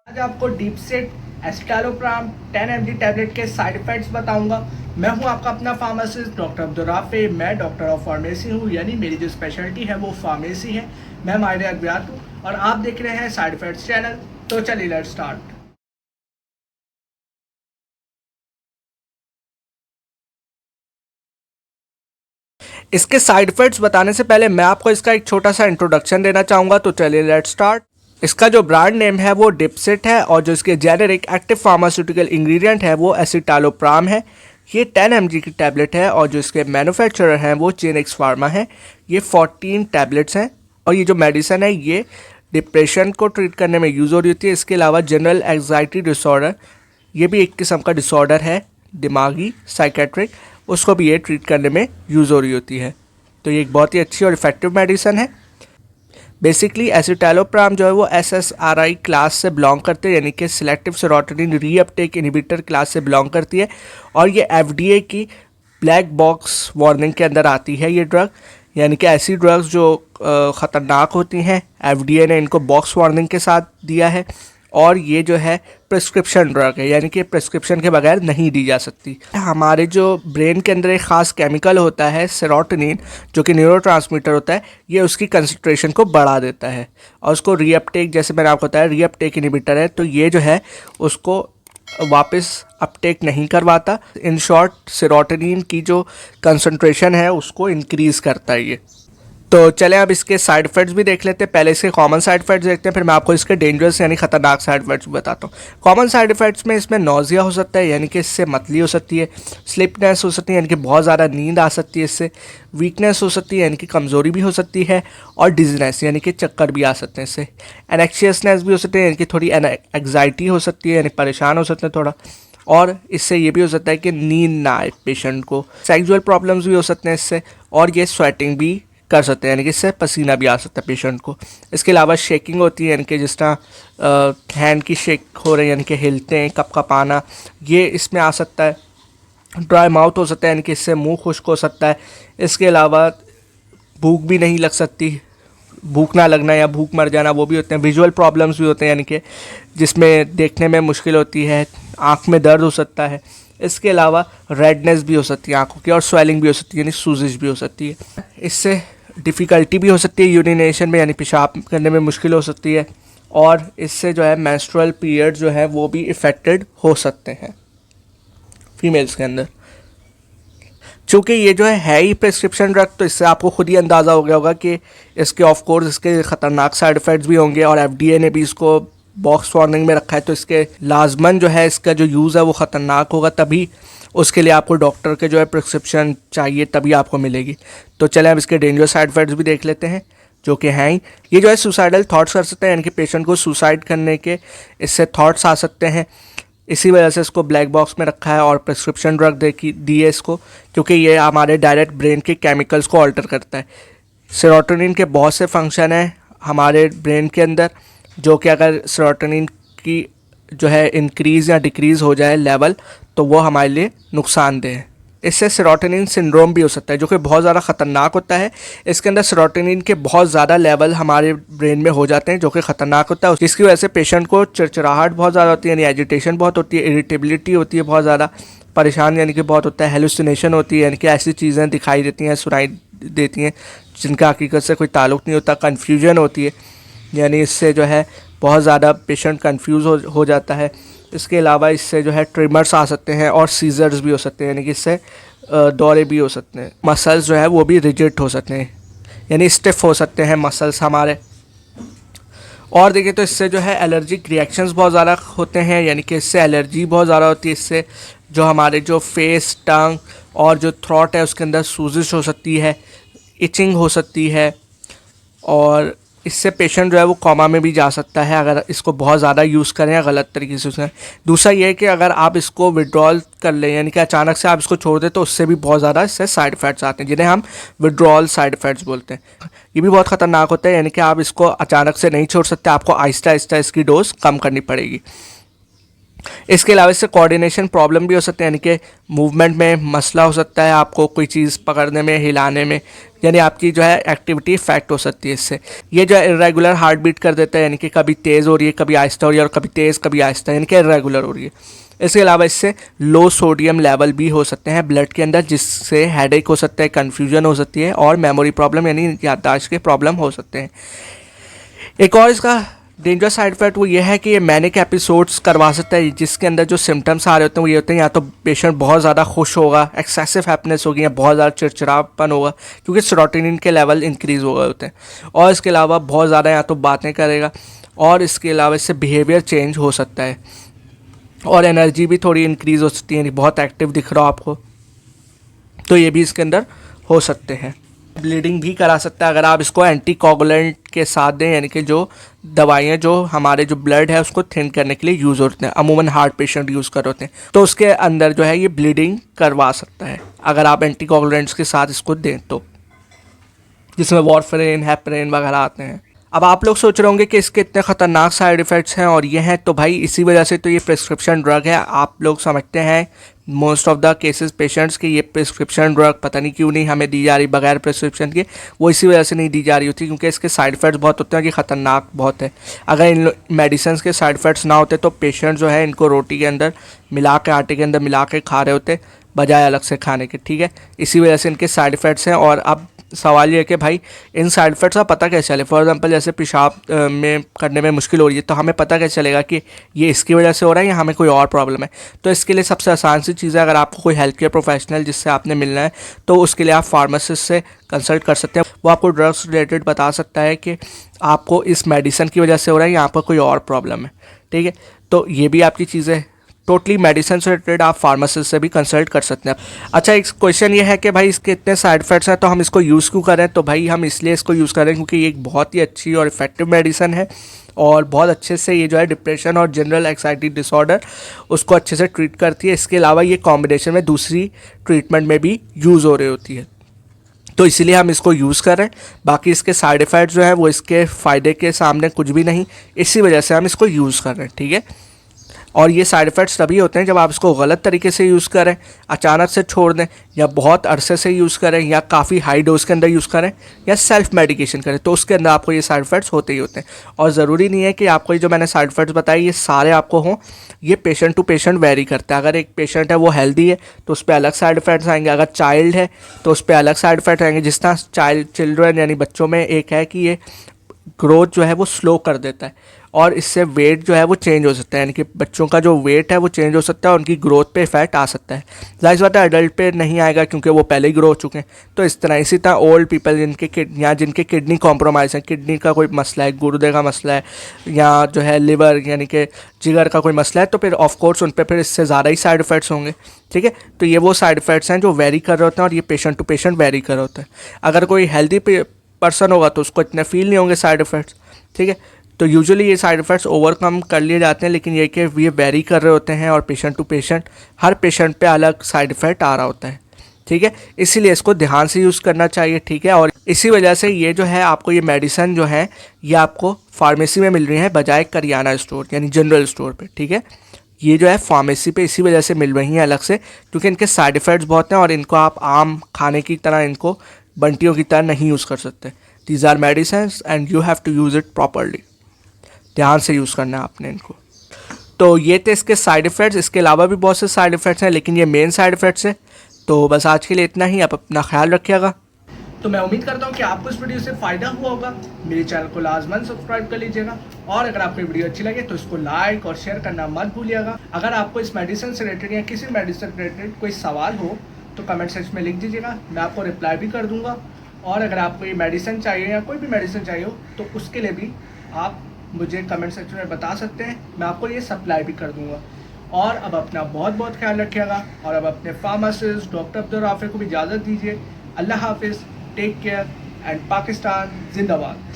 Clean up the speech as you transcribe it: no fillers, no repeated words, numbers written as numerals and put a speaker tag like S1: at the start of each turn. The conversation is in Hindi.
S1: आज आपको डीपसेट एस्टालोप्राम 10 mg टैबलेट के साइड इफेक्ट्स बताऊंगा। मैं हूं आपका अपना फार्मासिस्ट डॉक्टर अब्दुल राफे। मैं डॉक्टर ऑफ फार्मेसी हूं, यानी मेरी जो स्पेशलिटी है वो फार्मेसी है। मैं माहिर अद्वियात हूं और आप देख रहे हैं साइड इफेक्ट्स चैनल। तो चलिए लेट्स स्टार्ट। इसके साइड इफेक्ट्स बताने से पहले मैं आपको इसका एक छोटा सा इंट्रोडक्शन देना चाहूँगा। तो चलिए लेट्स स्टार्ट। इसका जो ब्रांड नेम है वो डिपसेट है और जो इसके जेनेरिक एक्टिव फार्मास्यूटिकल इंग्रेडिएंट है वो एसिटालोप्राम है। ये 10 mg की टैबलेट है और जो इसके मैन्युफैक्चरर हैं वो चेनेक्स फार्मा है। ये 14 टैबलेट्स हैं और ये जो मेडिसिन है ये डिप्रेशन को ट्रीट करने में यूज़ हो रही होती है। इसके अलावा जनरल एंग्जाइटी डिसऑर्डर, ये भी एक किस्म का डिसऑर्डर है दिमागी साइकेट्रिक, उसको भी ये ट्रीट करने में यूज़ हो रही होती है। तो ये एक बहुत ही अच्छी और इफेक्टिव मेडिसिन है। बेसिकली एसिटालोप्राम जो है वो SSRI क्लास से बिलोंग करते हैं, यानी कि selective serotonin reuptake inhibitor class से बिलोंग करती है और ये FDA की ब्लैक बॉक्स वार्निंग के अंदर आती है। ये ड्रग, यानी कि ऐसी ड्रग्स जो ख़तरनाक होती हैं FDA ने इनको बॉक्स वार्निंग के साथ दिया है। और ये जो है प्रिस्क्रिप्शन ड्रग है, यानी कि प्रिस्क्रिप्शन के बगैर नहीं दी जा सकती। हमारे जो ब्रेन के अंदर एक ख़ास केमिकल होता है सेरोटोनिन, जो कि न्यूरोट्रांसमीटर होता है, ये उसकी कंसंट्रेशन को बढ़ा देता है और उसको रीअपटेक, जैसे मैंने आपको बताया, रीअपटेक इनहिबिटर है, तो ये जो है उसको वापस अपटेक नहीं करवाता। इन शॉर्ट सेरोटोनिन की जो कंसंट्रेशन है उसको इंक्रीज़ करता है ये। तो चलें अब इसके साइड इफेक्ट्स भी देख लेते हैं। पहले इसके कॉमन साइड इफेक्ट्स देखते हैं, फिर मैं आपको इसके डेंजरस यानी खतरनाक साइड इफेक्ट्स बताता हूँ। कॉमन साइड इफेक्ट्स में इसमें नौजिया हो सकता है, यानी कि इससे मतली हो सकती है। स्लिपनेस हो सकती है, यानी कि बहुत ज़्यादा नींद आ सकती है इससे। वीकनेस हो सकती है, यानी कि कमज़ोरी भी हो सकती है। और डिजीनेस, यानी कि चक्कर भी आ सकते हैं इससे। एनेक्शियसनेस भी हो सकती है, यानी कि थोड़ी एग्जाइटी हो सकती है, यानी परेशान हो सकते हैं थोड़ा। और इससे ये भी हो सकता है कि नींद ना आए पेशेंट को। सेक्सुअल प्रॉब्लम्स भी हो सकते हैं इससे। और ये स्वेटिंग भी कर सकते हैं, यानी कि इससे पसीना भी आ सकता है पेशेंट को। इसके अलावा शेकिंग होती है, यानी कि जिस तरह हैंड की शेक हो रही है, यानी कि हिलते हैं, कप कपाना, ये इसमें आ सकता है। ड्राई माउथ हो सकता है, यानी कि इससे मुंह खुश्क हो सकता है। इसके अलावा भूख भी नहीं लग सकती, भूख ना लगना या भूख मर जाना वो भी होते हैं। विजुअल प्रॉब्लम्स भी होते हैं, यानी कि जिसमें देखने में मुश्किल होती है, आँख में दर्द हो सकता है। इसके अलावा रेडनेस भी हो सकती है आँखों की और स्वेलिंग भी हो सकती है, यानी सूजिश भी हो सकती है। इससे डिफ़िकल्टी भी हो सकती है यूरिनेशन में, यानी पेशाब करने में मुश्किल हो सकती है। और इससे जो है मेंस्ट्रुअल पीरियड जो है वो भी इफ़ेक्टेड हो सकते हैं फीमेल्स के अंदर। चूँकि ये जो है ही प्रिस्क्रिप्शन ड्रग, तो इससे आपको खुद ही अंदाज़ा हो गया होगा कि इसके ऑफ कोर्स इसके ख़तरनाक साइड इफ़ेक्ट्स भी होंगे और FDA ने भी इसको बॉक्स वार्निंग में रखा है। तो इसके लाजमन जो है इसका जो यूज़ है वो ख़तरनाक होगा, तभी उसके लिए आपको डॉक्टर के जो है प्रिस्क्रिप्शन चाहिए, तभी आपको मिलेगी। तो चलें अब इसके डेंजरस साइड इफेक्ट्स भी देख लेते हैं, जो कि हैं ही। ये जो है सुसाइडल थॉट्स कर सकते हैं, यानी कि पेशेंट को सुसाइड करने के इससे थॉट्स आ सकते हैं। इसी वजह से इसको ब्लैक बॉक्स में रखा है और प्रिस्क्रिप्शन ड्रग दी है इसको, क्योंकि ये हमारे डायरेक्ट ब्रेन के केमिकल्स को ऑल्टर करता है। सेरोटोनिन के बहुत से फंक्शन हैं हमारे ब्रेन के अंदर, जो कि अगर सेरोटोनिन की जो है इंक्रीज़ या डिक्रीज़ हो जाए लेवल, तो वो हमारे लिए नुकसानदेह है। इससे सेरोटोनिन सिंड्रोम भी हो सकता है, जो कि बहुत ज़्यादा ख़तरनाक होता है। इसके अंदर सेरोटोनिन के बहुत ज़्यादा लेवल हमारे ब्रेन में हो जाते हैं, जो कि ख़तरनाक होता है, जिसकी वजह से पेशेंट को चिड़चिड़ाहट बहुत ज़्यादा होती है, यानी एजिटेशन बहुत होती है, इरिटेबिलिटी होती है, बहुत ज़्यादा परेशान यानी कि बहुत होता है, हेलुसिनेशन होती है, यानी कि ऐसी चीज़ें दिखाई देती हैं, सुनाई देती हैं जिनका हकीकत से कोई ताल्लुक़ नहीं होता। कन्फ्यूजन होती है, यानी इससे जो है बहुत ज़्यादा पेशेंट कंफ्यूज हो जाता है। इसके अलावा इससे जो है ट्रिमर्स आ सकते हैं और सीजर्स भी हो सकते हैं, यानी कि इससे दौरे भी हो सकते हैं। मसल्स जो है वो भी रिजिड हो सकते हैं, यानी स्टिफ हो सकते हैं मसल्स हमारे। और देखिए तो इससे जो है एलर्जिक रिएक्शंस बहुत ज़्यादा होते हैं, यानी कि इससे एलर्जी बहुत ज़्यादा होती है। इससे जो हमारे जो फेस, टंग और जो थ्रोट है उसके अंदर सूजिश हो सकती है, इचिंग हो सकती है। और इससे पेशेंट जो है वो कोमा में भी जा सकता है अगर इसको बहुत ज़्यादा यूज़ करें या गलत तरीके से यूज़ करें। दूसरा ये है कि अगर आप इसको विड्रॉल कर लें, यानी कि अचानक से आप इसको छोड़ दें, तो उससे भी बहुत ज़्यादा इससे साइड इफ़ेक्ट्स आते हैं, जिन्हें हम विड्रॉल साइड इफ़ेक्ट्स बोलते हैं। ये भी बहुत ख़तरनाक होता है, यानी कि आप इसको अचानक से नहीं छोड़ सकते, आपको आहिस्ता आहिस्ता इसकी डोज कम करनी पड़ेगी। इसके अलावा इससे कोऑर्डिनेशन प्रॉब्लम भी हो सकते हैं, यानी कि मूवमेंट में मसला हो सकता है, आपको कोई चीज़ पकड़ने में, हिलाने में, यानी आपकी जो है एक्टिविटी इफेक्ट हो सकती है इससे। ये जो है इरेगुलर हार्ट बीट कर देता है, यानी कि कभी तेज़ हो रही है, कभी आहिस्ता हो रही है, और कभी तेज़ कभी आहिस्ता, यानी कि इरेगुलर हो रही है। इसके अलावा इससे लो सोडियम लेवल भी हो सकते हैं ब्लड के अंदर, जिससे हेडेक हो सकता है, कन्फ्यूजन हो सकती है, और मेमोरी प्रॉब्लम यानी याददाश्त के प्रॉब्लम हो सकते हैं। एक और इसका डेंजर साइड इफेक्ट वो ये है कि ये मैनिक एपिसोड्स करवा सकता है, जिसके अंदर जो सिम्टम्स आ रहे होते हैं वो ये होते हैं, या तो पेशेंट बहुत ज़्यादा खुश होगा, एक्सेसिव हैप्पीनेस होगी, या बहुत ज़्यादा चिड़चिड़ापन होगा क्योंकि सेरोटोनिन के लेवल इंक्रीज़ हो गए होते हैं। और इसके अलावा बहुत ज़्यादा या तो बातें करेगा, और इसके अलावा इससे बिहेवियर चेंज हो सकता है, और एनर्जी भी थोड़ी इंक्रीज़ हो सकती है, बहुत एक्टिव दिख रहा हो आपको, तो ये भी इसके अंदर हो सकते हैं। ब्लीडिंग भी करा सकता है अगर आप इसको एंटीकोगुलेंट के साथ दें, यानी कि जो दवाइयाँ जो हमारे जो ब्लड है उसको थिन करने के लिए यूज़ होते हैं, अमूमन हार्ट पेशेंट यूज़ कर होते हैं, तो उसके अंदर जो है ये ब्लीडिंग करवा सकता है अगर आप एंटीकोगुलेंट्स के साथ इसको दें तो, जिसमें वारफेरिन, हेपरिन वगैरह आते हैं। अब आप लोग सोच रहे होंगे कि इसके इतने ख़तरनाक साइड इफ़ेक्ट्स हैं, और ये हैं तो भाई इसी वजह से तो ये प्रिस्क्रिप्शन ड्रग है। आप लोग समझते हैं most of the cases patients के ये प्रिस्क्रिप्शन ड्रग पता नहीं क्यों नहीं हमें दी जा रही बगैर प्रिस्क्रिप्शन के, वो इसी वजह से नहीं दी जा रही होती क्योंकि इसके साइड इफ़ेक्ट्स बहुत होते हैं, कि ख़तरनाक बहुत है। अगर इन मेडिसिन के साइड इफ़ेक्ट्स ना होते तो पेशेंट जो है इनको रोटी के अंदर मिला के, आटे के अंदर मिला के खा रहे होते बजाय अलग से खाने के, ठीक है। इसी वजह से इनके साइड इफ़ेक्ट्स हैं। और अब सवाल ये है कि भाई इन साइड इफ़ेक्ट्स का पता कैसे चले। फॉर एग्जांपल जैसे पेशाब में करने में मुश्किल हो रही है, तो हमें पता कैसे चलेगा कि ये इसकी वजह से हो रहा है या हमें कोई और प्रॉब्लम है। तो इसके लिए सबसे आसान सी चीज़ है, अगर आपको कोई हेल्थ केयर प्रोफेशनल जिससे आपने मिलना है तो उसके लिए आप फार्मासिस्ट से कंसल्ट कर सकते हैं। वो आपको ड्रग्स रिलेटेड बता सकता है कि आपको इस मेडिसिन की वजह से हो रहा है या आपको कोई और प्रॉब्लम है, ठीक है। तो ये भी आपकी चीज़ें टोटली मेडिसिन से रिलेटेड आप फार्मासिस्ट से भी कंसल्ट कर सकते हैं। अच्छा, एक क्वेश्चन ये है कि भाई इसके इतने साइड इफेक्ट्स हैं तो हम इसको यूज़ क्यों करें। तो भाई हम इसलिए इसको यूज़ करें क्योंकि ये एक बहुत ही अच्छी और इफेक्टिव मेडिसिन है, और बहुत अच्छे से ये जो है डिप्रेशन और जनरल एंग्जाइटी डिसऑर्डर उसको अच्छे से ट्रीट करती है। इसके अलावा ये कॉम्बिनेशन में दूसरी ट्रीटमेंट में भी यूज़ हो रही होती है, तो इसीलिए हम इसको यूज़ कर रहे हैं। बाकी इसके साइड इफ़ेक्ट्स जो है वो इसके फ़ायदे के सामने कुछ भी नहीं, इसी वजह से हम इसको यूज़ कर रहे हैं, ठीक है। और ये साइड इफ़ेक्ट्स तभी होते हैं जब आप इसको गलत तरीके से यूज़ करें, अचानक से छोड़ दें, या बहुत अरसे से यूज़ करें, या काफ़ी हाई डोज के अंदर यूज़ करें, या सेल्फ मेडिकेशन करें, तो उसके अंदर आपको ये साइड इफ़ेक्ट्स होते ही होते हैं। और ज़रूरी नहीं है कि आपको ये जो मैंने साइड इफ़ेक्ट्स बताए ये सारे आपको हों, ये पेशेंट टू पेशेंट वेरी करता है। अगर एक पेशेंट है वो हेल्दी है तो उस पर अलग साइड इफ़ेक्ट्स आएंगे, अगर चाइल्ड है तो उस पर अलग साइड इफ़ेक्ट आएंगे। जिस तरह चिल्ड्रन यानी बच्चों में एक है कि ये ग्रोथ जो है वो स्लो कर देता है, और इससे वेट जो है वो चेंज हो सकता है, यानी कि बच्चों का जो वेट है वो चेंज हो सकता है, और उनकी ग्रोथ पे इफेक्ट आ सकता है। जाहिर बात है अडल्ट पे नहीं आएगा क्योंकि वो पहले ही ग्रो हो चुके हैं। तो इसी तरह ओल्ड पीपल जिनके किडनी कॉम्प्रोमाइज़ है, किडनी का कोई मसला है, गुर्दे का मसला है, या जो है लिवर यानी कि जिगर का कोई मसला है, तो फिर ऑफकोर्स उन पर फिर इससे ज़्यादा ही साइड इफ़ेक्ट्स होंगे, ठीक है। तो ये वो साइड इफ़ेक्ट्स हैं जो वेरी कर रहे होते हैं, और ये पेशेंट टू पेशेंट वेरी कर रहे होते हैं। अगर कोई हेल्दी पर्सन होगा तो उसको इतने फील नहीं होंगे साइड इफ़ेक्ट्स, ठीक है। तो यूजुअली ये साइड इफ़ेक्ट्स ओवरकम कर लिए जाते हैं, लेकिन ये कि ये वेरी कर रहे होते हैं, और पेशेंट टू पेशेंट हर पेशेंट पे अलग साइड इफ़ेक्ट आ रहा होता है, ठीक है। इसीलिए इसको ध्यान से यूज़ करना चाहिए, ठीक है। और इसी वजह से ये जो है आपको ये मेडिसिन जो है ये आपको फार्मेसी में मिल रही है बजाय करियाना स्टोर यानी जनरल स्टोर पे, ठीक है। ये जो है फार्मेसी पे इसी वजह से मिल रही हैं अलग से, क्योंकि इनके साइड इफ़ेक्ट्स बहुत हैं, और इनको आप आम खाने की तरह, इनको बंटियों की तरह नहीं यूज़ कर सकते। These are medicine and you have to use it properly, ध्यान से यूज़ करना है आपने इनको। तो ये थे इसके साइड इफ़ेक्ट्स। इसके अलावा भी बहुत से साइड इफ़ेक्ट्स हैं, लेकिन ये मेन साइड इफ़ेक्ट्स हैं। तो बस आज के लिए इतना ही, आप अपना ख्याल रखिएगा। तो मैं उम्मीद करता हूँ कि आपको इस वीडियो से फ़ायदा हुआ होगा। मेरे चैनल को लाजमन सब्सक्राइब कर लीजिएगा, और अगर आपको वीडियो अच्छी लगे तो इसको लाइक और शेयर करना मत भूलिएगा। अगर आपको इस मेडिसिन से रिलेटेड या किसी मेडिसिन से रिलेटेड कोई सवाल हो तो कमेंट सेक्शन में लिख दीजिएगा, मैं आपको रिप्लाई भी कर दूँगा। और अगर आपको ये मेडिसिन चाहिए या कोई भी मेडिसिन चाहिए हो तो उसके लिए भी आप मुझे कमेंट सेक्शन में बता सकते हैं, मैं आपको ये सप्लाई भी कर दूँगा। और अब अपना बहुत बहुत ख्याल रखिएगा, और अब अपने फार्मासिस्ट डॉक्टर अब्दुल राफे को भी इजाज़त दीजिए। अल्लाह हाफिज़, टेक केयर, एंड पाकिस्तान जिंदाबाद।